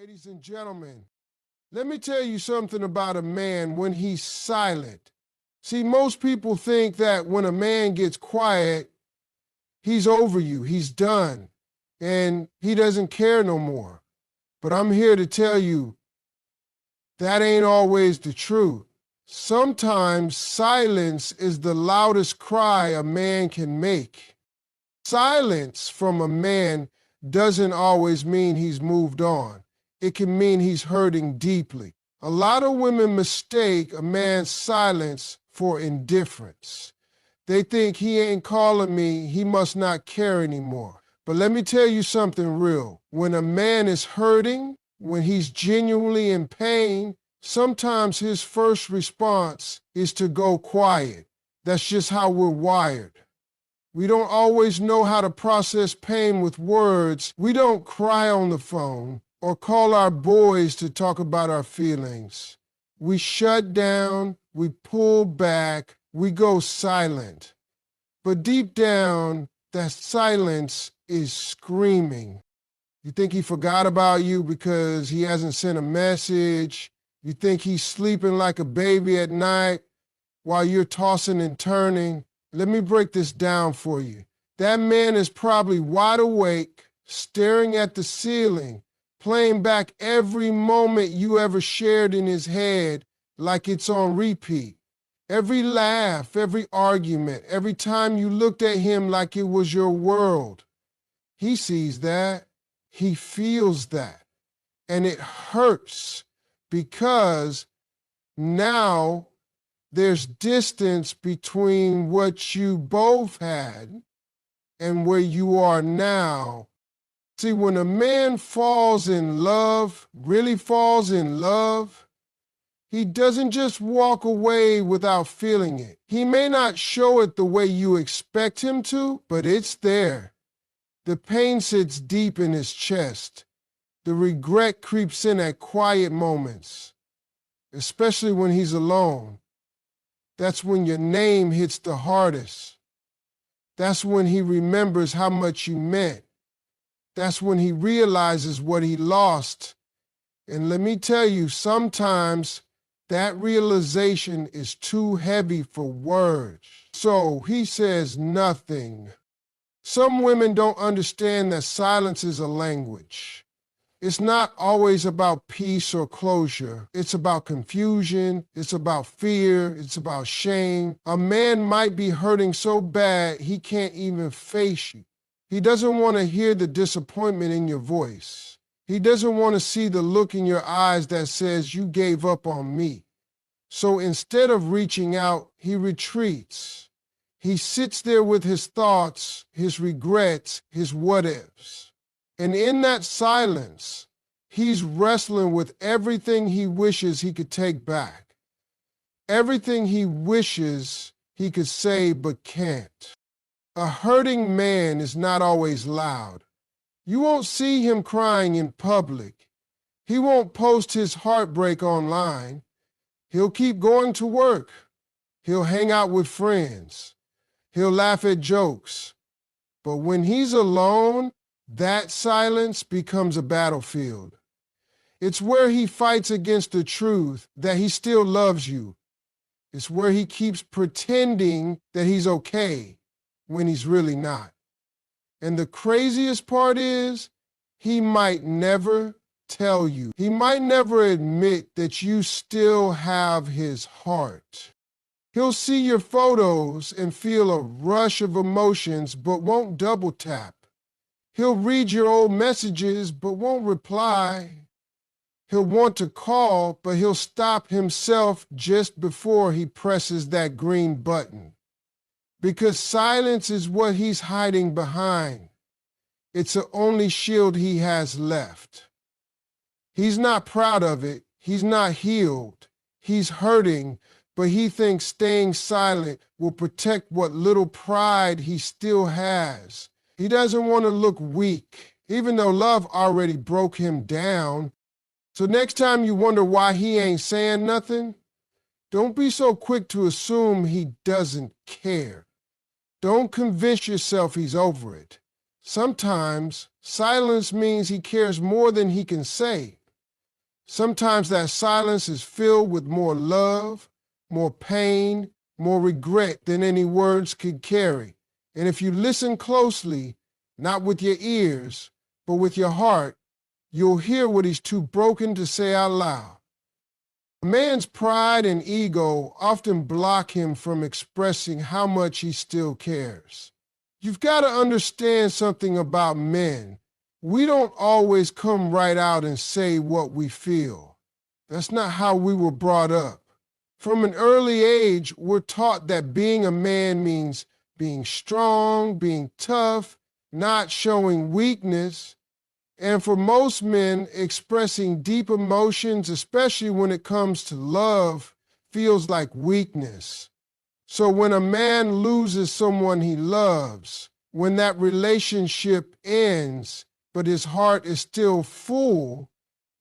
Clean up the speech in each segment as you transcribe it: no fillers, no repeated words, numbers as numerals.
Ladies and gentlemen, let me tell you something about a man when he's silent. See, most people think that when a man gets quiet, he's over you, he's done, and he doesn't care no more. But I'm here to tell you that ain't always the truth. Sometimes silence is the loudest cry a man can make. Silence from a man doesn't always mean he's moved on. It can mean he's hurting deeply. A lot of women mistake a man's silence for indifference. They think he ain't calling me, he must not care anymore. But let me tell you something real. When a man is hurting, when he's genuinely in pain, sometimes his first response is to go quiet. That's just how we're wired. We don't always know how to process pain with words. We don't cry on the phone or call our boys to talk about our feelings. We shut down, we pull back, we go silent. But deep down, that silence is screaming. You think he forgot about you because he hasn't sent a message? You think he's sleeping like a baby at night while you're tossing and turning? Let me break this down for you. That man is probably wide awake, staring at the ceiling, playing back every moment you ever shared in his head like it's on repeat. Every laugh, every argument, every time you looked at him like it was your world. He sees that. He feels that. And it hurts because now there's distance between what you both had and where you are now. See, when a man falls in love, really falls in love, he doesn't just walk away without feeling it. He may not show it the way you expect him to, but it's there. The pain sits deep in his chest. The regret creeps in at quiet moments, especially when he's alone. That's when your name hits the hardest. That's when he remembers how much you meant. That's when he realizes what he lost. And let me tell you, sometimes that realization is too heavy for words. So he says nothing. Some women don't understand that silence is a language. It's not always about peace or closure. It's about confusion. It's about fear. It's about shame. A man might be hurting so bad he can't even face you. He doesn't want to hear the disappointment in your voice. He doesn't want to see the look in your eyes that says you gave up on me. So instead of reaching out, he retreats. He sits there with his thoughts, his regrets, his what-ifs. And in that silence, he's wrestling with everything he wishes he could take back. Everything he wishes he could say but can't. A hurting man is not always loud. You won't see him crying in public. He won't post his heartbreak online. He'll keep going to work. He'll hang out with friends. He'll laugh at jokes. But when he's alone, that silence becomes a battlefield. It's where he fights against the truth that he still loves you. It's where he keeps pretending that he's okay when he's really not. And the craziest part is, he might never tell you. He might never admit that you still have his heart. He'll see your photos and feel a rush of emotions, but won't double tap. He'll read your old messages, but won't reply. He'll want to call, but he'll stop himself just before he presses that green button. Because silence is what he's hiding behind. It's the only shield he has left. He's not proud of it. He's not healed. He's hurting, but he thinks staying silent will protect what little pride he still has. He doesn't want to look weak, even though love already broke him down. So next time you wonder why he ain't saying nothing, don't be so quick to assume he doesn't care. Don't convince yourself he's over it. Sometimes silence means he cares more than he can say. Sometimes that silence is filled with more love, more pain, more regret than any words could carry. And if you listen closely, not with your ears, but with your heart, you'll hear what he's too broken to say out loud. A man's pride and ego often block him from expressing how much he still cares. You've got to understand something about men. We don't always come right out and say what we feel. That's not how we were brought up. From an early age, we're taught that being a man means being strong, being tough, not showing weakness. And for most men, expressing deep emotions, especially when it comes to love, feels like weakness. So when a man loses someone he loves, when that relationship ends, but his heart is still full,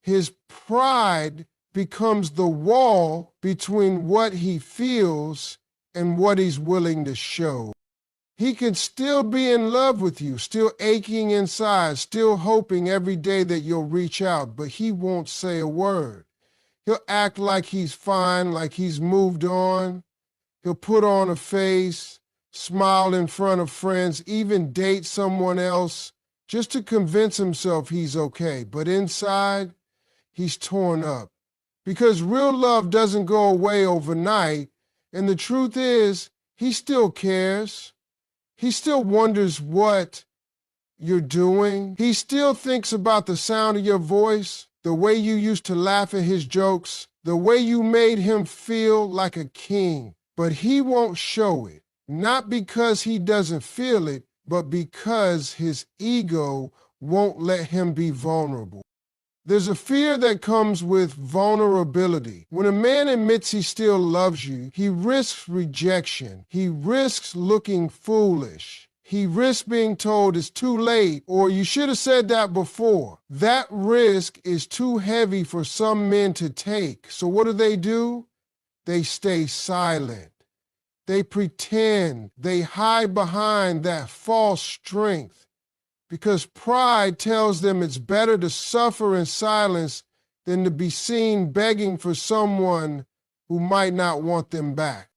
his pride becomes the wall between what he feels and what he's willing to show. He can still be in love with you, still aching inside, still hoping every day that you'll reach out, but he won't say a word. He'll act like he's fine, like he's moved on. He'll put on a face, smile in front of friends, even date someone else just to convince himself he's okay. But inside, he's torn up. Because real love doesn't go away overnight, and the truth is, he still cares. He still wonders what you're doing. He still thinks about the sound of your voice, the way you used to laugh at his jokes, the way you made him feel like a king. But he won't show it, not because he doesn't feel it, but because his ego won't let him be vulnerable. There's a fear that comes with vulnerability. When a man admits he still loves you, he risks rejection. He risks looking foolish. He risks being told it's too late or you should have said that before. That risk is too heavy for some men to take. So what do? They stay silent. They pretend. They hide behind that false strength. Because pride tells them it's better to suffer in silence than to be seen begging for someone who might not want them back.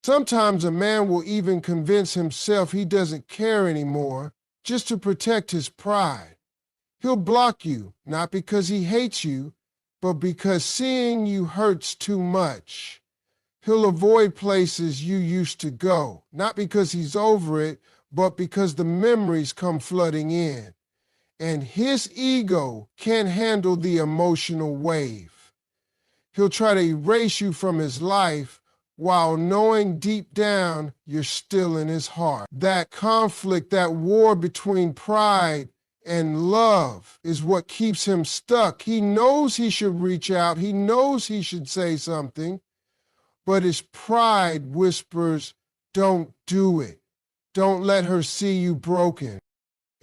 Sometimes a man will even convince himself he doesn't care anymore just to protect his pride. He'll block you, not because he hates you, but because seeing you hurts too much. He'll avoid places you used to go, not because he's over it, but because the memories come flooding in. And his ego can't handle the emotional wave. He'll try to erase you from his life while knowing deep down you're still in his heart. That conflict, that war between pride and love is what keeps him stuck. He knows he should reach out. He knows he should say something, but his pride whispers, don't do it. Don't let her see you broken.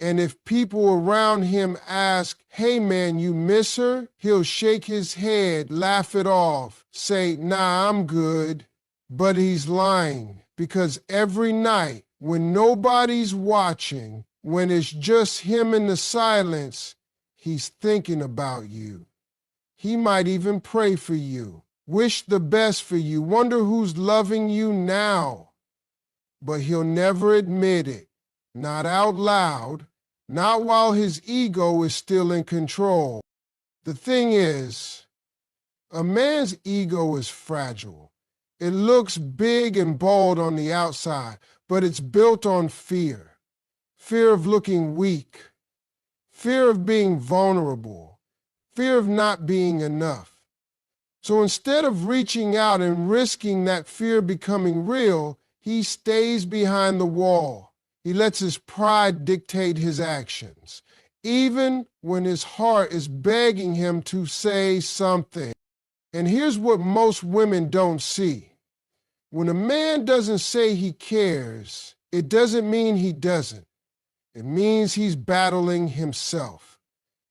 And if people around him ask, hey man, you miss her? He'll shake his head, laugh it off, say, nah, I'm good. But he's lying, because every night when nobody's watching, when it's just him in the silence, he's thinking about you. He might even pray for you, wish the best for you, wonder who's loving you now. But he'll never admit it, not out loud, not while his ego is still in control. The thing is, a man's ego is fragile. It looks big and bold on the outside, but it's built on fear. Fear of looking weak, fear of being vulnerable, fear of not being enough. So instead of reaching out and risking that fear becoming real, he stays behind the wall. He lets his pride dictate his actions, even when his heart is begging him to say something. And here's what most women don't see. When a man doesn't say he cares, it doesn't mean he doesn't. It means he's battling himself.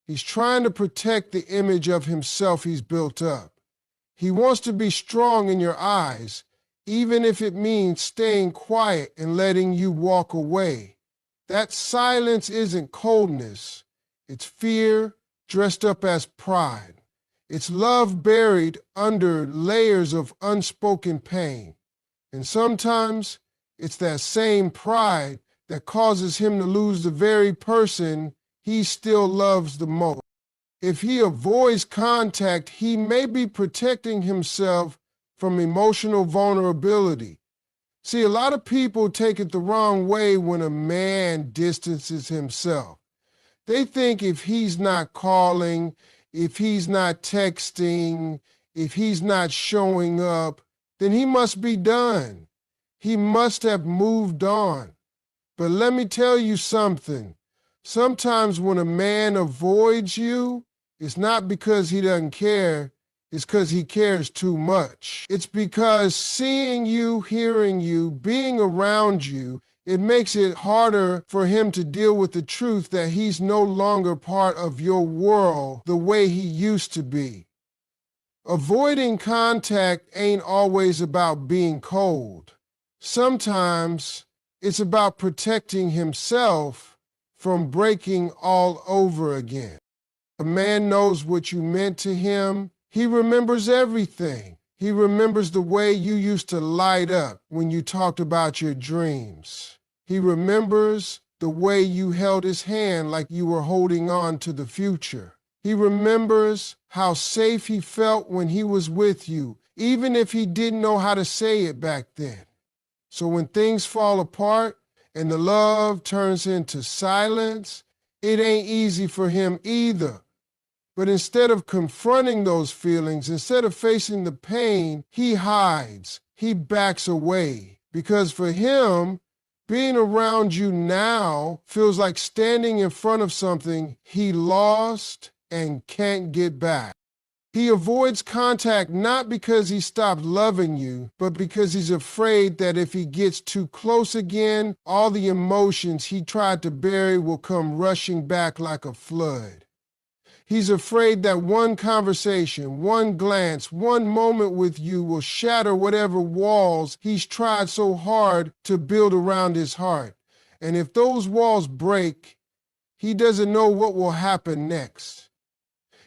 He's trying to protect the image of himself he's built up. He wants to be strong in your eyes, even if it means staying quiet and letting you walk away. That silence isn't coldness. It's fear dressed up as pride. It's love buried under layers of unspoken pain. And sometimes it's that same pride that causes him to lose the very person he still loves the most. If he avoids contact, he may be protecting himself from emotional vulnerability. See, a lot of people take it the wrong way when a man distances himself. They think if he's not calling, if he's not texting, if he's not showing up, then he must be done. He must have moved on. But let me tell you something. Sometimes when a man avoids you, it's not because he doesn't care, it's because he cares too much. It's because seeing you, hearing you, being around you, it makes it harder for him to deal with the truth that he's no longer part of your world the way he used to be. Avoiding contact ain't always about being cold. Sometimes it's about protecting himself from breaking all over again. A man knows what you meant to him. He remembers everything. He remembers the way you used to light up when you talked about your dreams. He remembers the way you held his hand like you were holding on to the future. He remembers how safe he felt when he was with you, even if he didn't know how to say it back then. So when things fall apart and the love turns into silence, it ain't easy for him either. But instead of confronting those feelings, instead of facing the pain, he hides, he backs away. Because for him, being around you now feels like standing in front of something he lost and can't get back. He avoids contact not because he stopped loving you, but because he's afraid that if he gets too close again, all the emotions he tried to bury will come rushing back like a flood. He's afraid that one conversation, one glance, one moment with you will shatter whatever walls he's tried so hard to build around his heart. And if those walls break, he doesn't know what will happen next.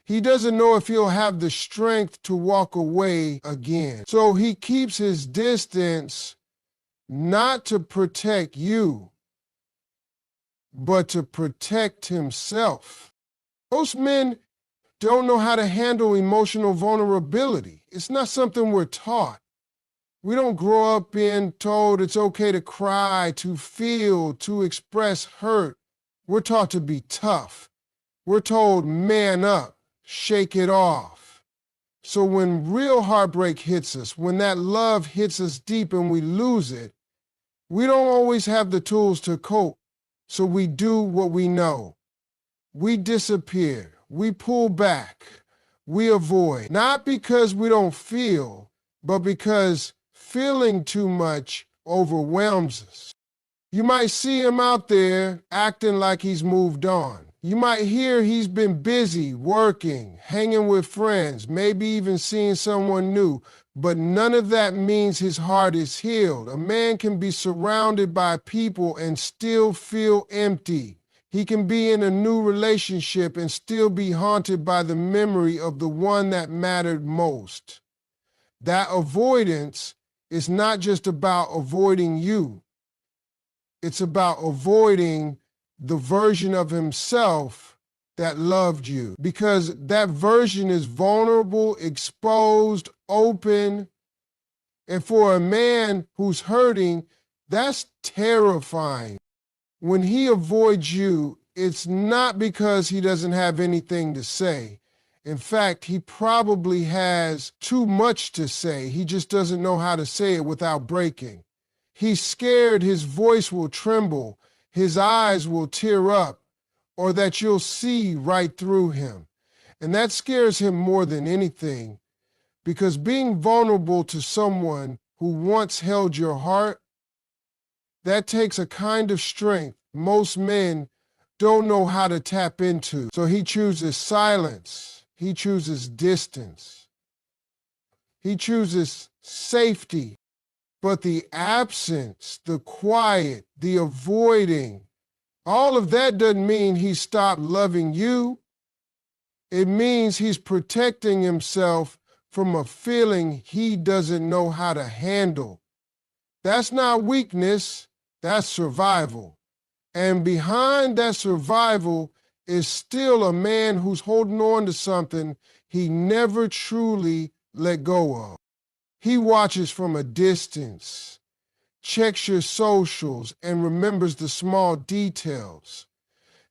He doesn't know if he'll have the strength to walk away again. So he keeps his distance not to protect you, but to protect himself. Most men don't know how to handle emotional vulnerability. It's not something we're taught. We don't grow up being told it's okay to cry, to feel, to express hurt. We're taught to be tough. We're told, man up, shake it off. So when real heartbreak hits us, when that love hits us deep and we lose it, we don't always have the tools to cope. So we do what we know. We disappear. We pull back. We avoid. Not because we don't feel, but because feeling too much overwhelms us. You might see him out there acting like he's moved on. You might hear he's been busy, working, hanging with friends, maybe even seeing someone new, but none of that means his heart is healed. A man can be surrounded by people and still feel empty. He can be in a new relationship and still be haunted by the memory of the one that mattered most. That avoidance is not just about avoiding you. It's about avoiding the version of himself that loved you, because that version is vulnerable, exposed, open. And for a man who's hurting, that's terrifying. When he avoids you, it's not because he doesn't have anything to say. In fact, he probably has too much to say. He just doesn't know how to say it without breaking. He's scared his voice will tremble, his eyes will tear up, or that you'll see right through him. And that scares him more than anything, because being vulnerable to someone who once held your heart, that takes a kind of strength most men don't know how to tap into. So he chooses silence. He chooses distance. He chooses safety. But the absence, the quiet, the avoiding, all of that doesn't mean he stopped loving you. It means he's protecting himself from a feeling he doesn't know how to handle. That's not weakness, that's survival. And behind that survival is still a man who's holding on to something he never truly let go of. He watches from a distance, checks your socials, and remembers the small details.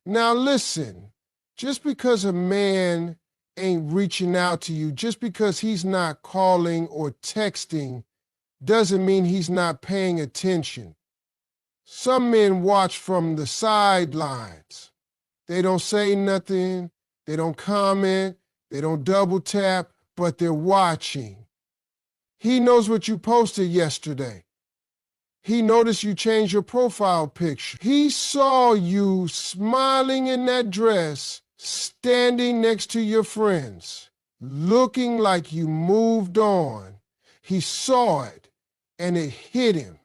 Now listen, just because a man ain't reaching out to you, just because he's not calling or texting, doesn't mean he's not paying attention. Some men watch from the sidelines. They don't say nothing, they don't comment, they don't double tap, but they're watching. He knows what you posted yesterday. He noticed you changed your profile picture. He saw you smiling in that dress, standing next to your friends, looking like you moved on. He saw it, and it hit him.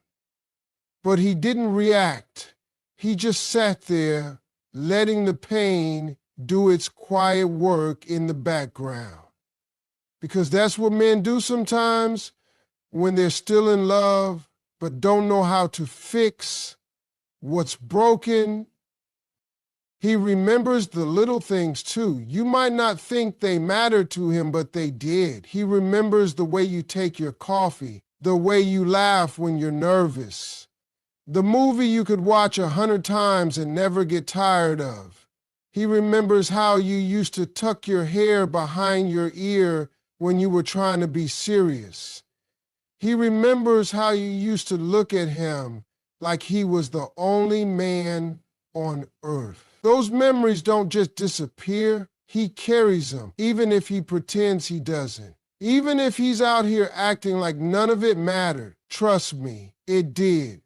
But he didn't react. He just sat there, letting the pain do its quiet work in the background. Because that's what men do sometimes when they're still in love, but don't know how to fix what's broken. He remembers the little things too. You might not think they matter to him, but they did. He remembers the way you take your coffee, the way you laugh when you're nervous, the movie you could watch 100 times and never get tired of. He remembers how you used to tuck your hair behind your ear when you were trying to be serious. He remembers how you used to look at him like he was the only man on earth. Those memories don't just disappear. He carries them, even if he pretends he doesn't. Even if he's out here acting like none of it mattered, trust me, it did.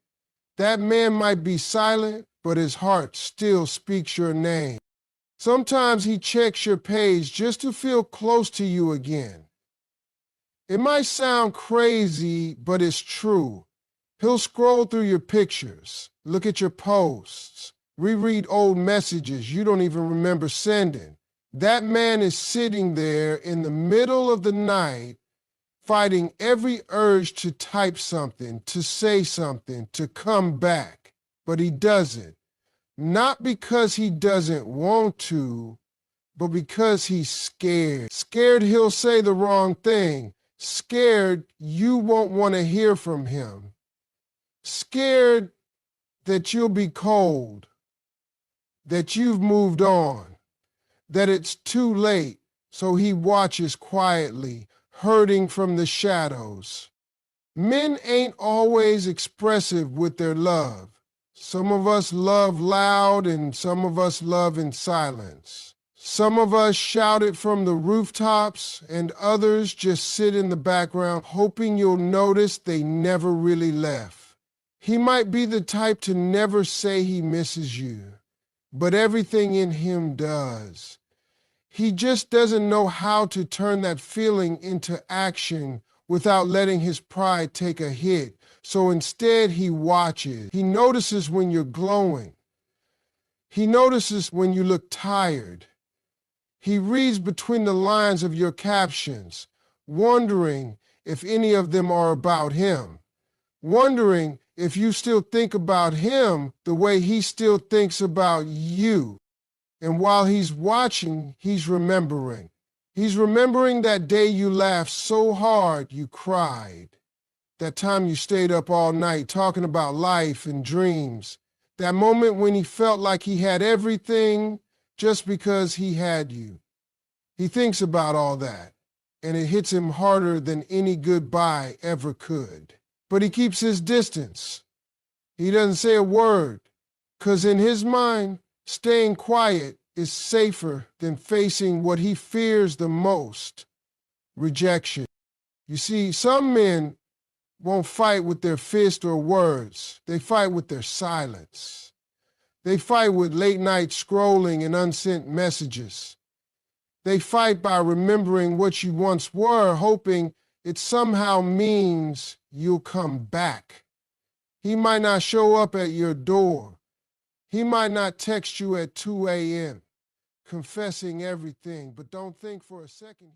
That man might be silent, but his heart still speaks your name. Sometimes he checks your page just to feel close to you again. It might sound crazy, but it's true. He'll scroll through your pictures, look at your posts, reread old messages you don't even remember sending. That man is sitting there in the middle of the night, fighting every urge to type something, to say something, to come back. But he doesn't. Not because he doesn't want to, but because he's scared. Scared he'll say the wrong thing. Scared you won't want to hear from him. Scared that you'll be cold, that you've moved on, that it's too late, so he watches quietly, hurting from the shadows. Men ain't always expressive with their love. Some of us love loud and some of us love in silence. Some of us shout it from the rooftops and others just sit in the background hoping you'll notice they never really left. He might be the type to never say he misses you, but everything in him does. He just doesn't know how to turn that feeling into action without letting his pride take a hit. So instead he watches. He notices when you're glowing. He notices when you look tired. He reads between the lines of your captions, wondering if any of them are about him, wondering if you still think about him the way he still thinks about you. And while he's watching, he's remembering. He's remembering that day you laughed so hard you cried. That time you stayed up all night talking about life and dreams. That moment when he felt like he had everything just because he had you. He thinks about all that, and it hits him harder than any goodbye ever could. But he keeps his distance. He doesn't say a word, because in his mind, staying quiet is safer than facing what he fears the most, rejection. You see, some men won't fight with their fist or words. They fight with their silence. They fight with late night scrolling and unsent messages. They fight by remembering what you once were, hoping it somehow means you'll come back. He might not show up at your door. He might not text you at 2 a.m. confessing everything, but don't think for a second